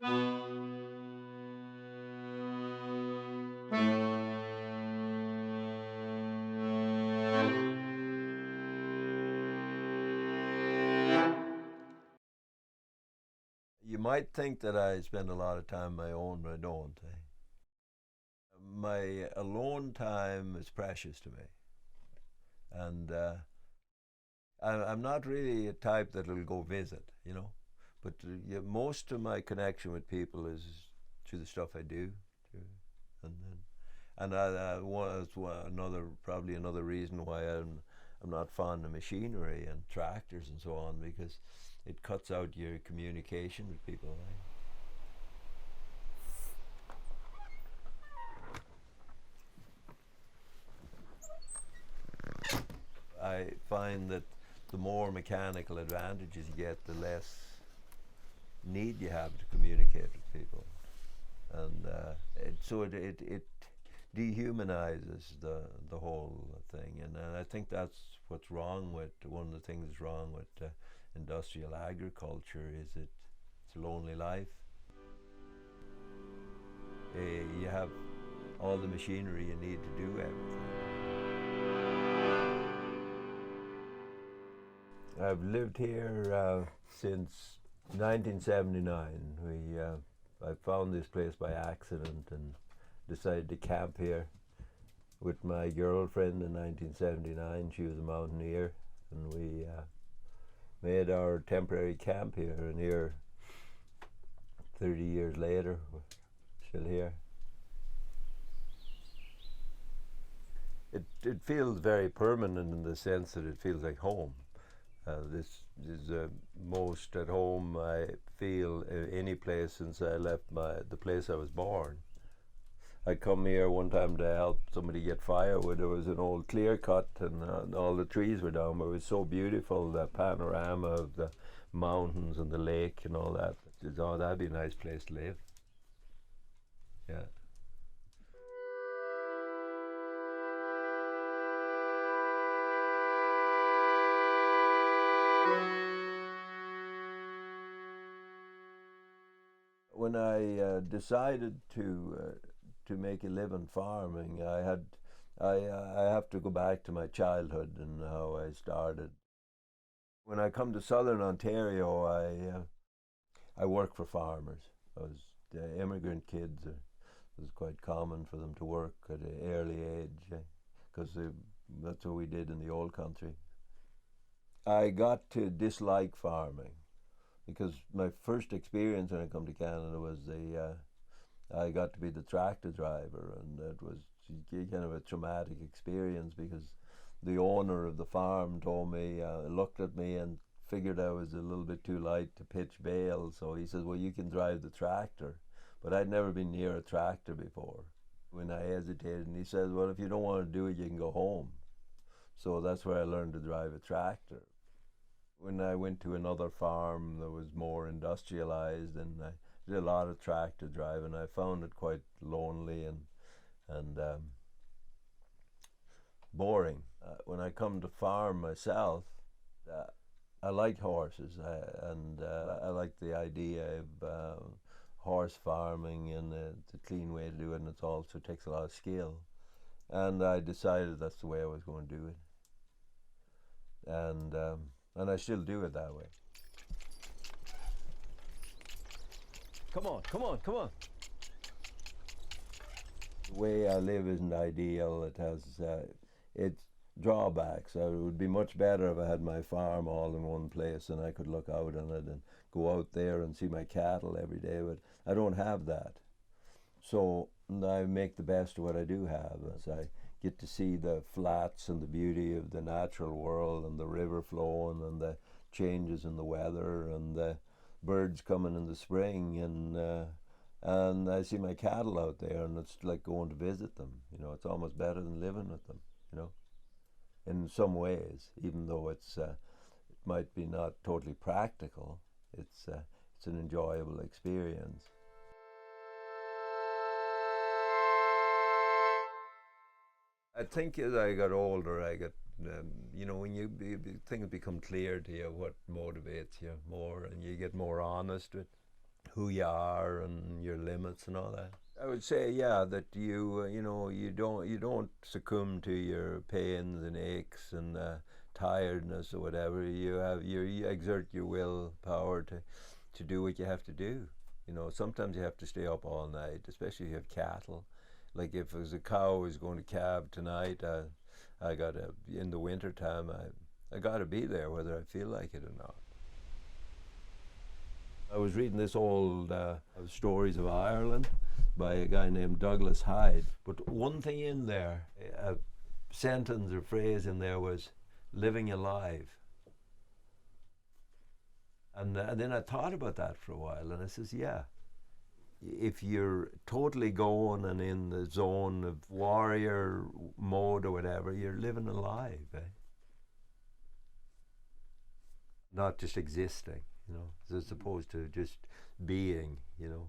You might think that I spend a lot of time on my own, but I don't. My alone time is precious to me, and I'm not really a type that will go visit. But yeah, most of my connection with people is through the stuff I do, through, and then, and was another probably another reason why I'm not fond of machinery and tractors and so on, because it cuts out your communication with people. I find that the more mechanical advantages you get, the less need you have to communicate with people, and it dehumanizes the whole thing, and I think that's what's wrong with one of the things that's wrong with industrial agriculture is it's a lonely life. You have all the machinery you need to do everything. I've lived here since 1979. I found this place by accident and decided to camp here with my girlfriend in 1979. She was a mountaineer, and we made our temporary camp here. And here, 30 years later, we're still here. It feels very permanent in the sense that it feels like home. This is most at home I feel any place since I left the place I was born. I come here one time to help somebody get firewood. There was an old clear cut, and all the trees were down, but it was so beautiful, the panorama of the mountains and the lake and all that. Oh, that'd be a nice place to live. Yeah. When I decided to make a living farming, I have to go back to my childhood and how I started. When I come to Southern Ontario, I work for farmers. The immigrant kids. It was quite common for them to work at an early age, because that's what we did in the old country. I got to dislike farming because my first experience when I come to Canada was I got to be the tractor driver, and it was kind of a traumatic experience because the owner of the farm told me, looked at me and figured I was a little bit too light to pitch bales, so he says, well, you can drive the tractor. But I'd never been near a tractor before. When I hesitated, and he said, well, if you don't want to do it, you can go home. So that's where I learned to drive a tractor. When I went to another farm that was more industrialized, and I did a lot of tractor driving, I found it quite lonely and boring. When I come to farm myself, uh, I like horses, and I like the idea of horse farming, and it's a clean way to do it, and it also takes a lot of skill. And I decided that's the way I was going to do it, and I still do it that way. Come on, come on, come on. The way I live isn't ideal. It has its drawbacks. It would be much better if I had my farm all in one place and I could look out on it and go out there and see my cattle every day, but I don't have that. So I make the best of what I do have, as I get to see the flats and the beauty of the natural world and the river flowing and the changes in the weather and the birds coming in the spring, and I see my cattle out there, and it's like going to visit them. It's almost better than living with them. In some ways, even though it might be not totally practical, it's an enjoyable experience. I think as I got older, when things become clear to you what motivates you more, and you get more honest with who you are and your limits and all that. I would say, yeah, that you know, you don't succumb to your pains and aches and tiredness or whatever. You exert your willpower to do what you have to do. You know, sometimes you have to stay up all night, especially if you have cattle. Like if there's a cow who's going to calve tonight, I gotta, in the winter time, I gotta be there whether I feel like it or not. I was reading this old Stories of Ireland by a guy named Douglas Hyde, but one thing in there, a sentence or phrase in there was living alive. And then I thought about that for a while, and I says, yeah, if you're totally going and in the zone of warrior mode or whatever, you're living alive, eh? Not just existing, you know, as opposed to just being, you know.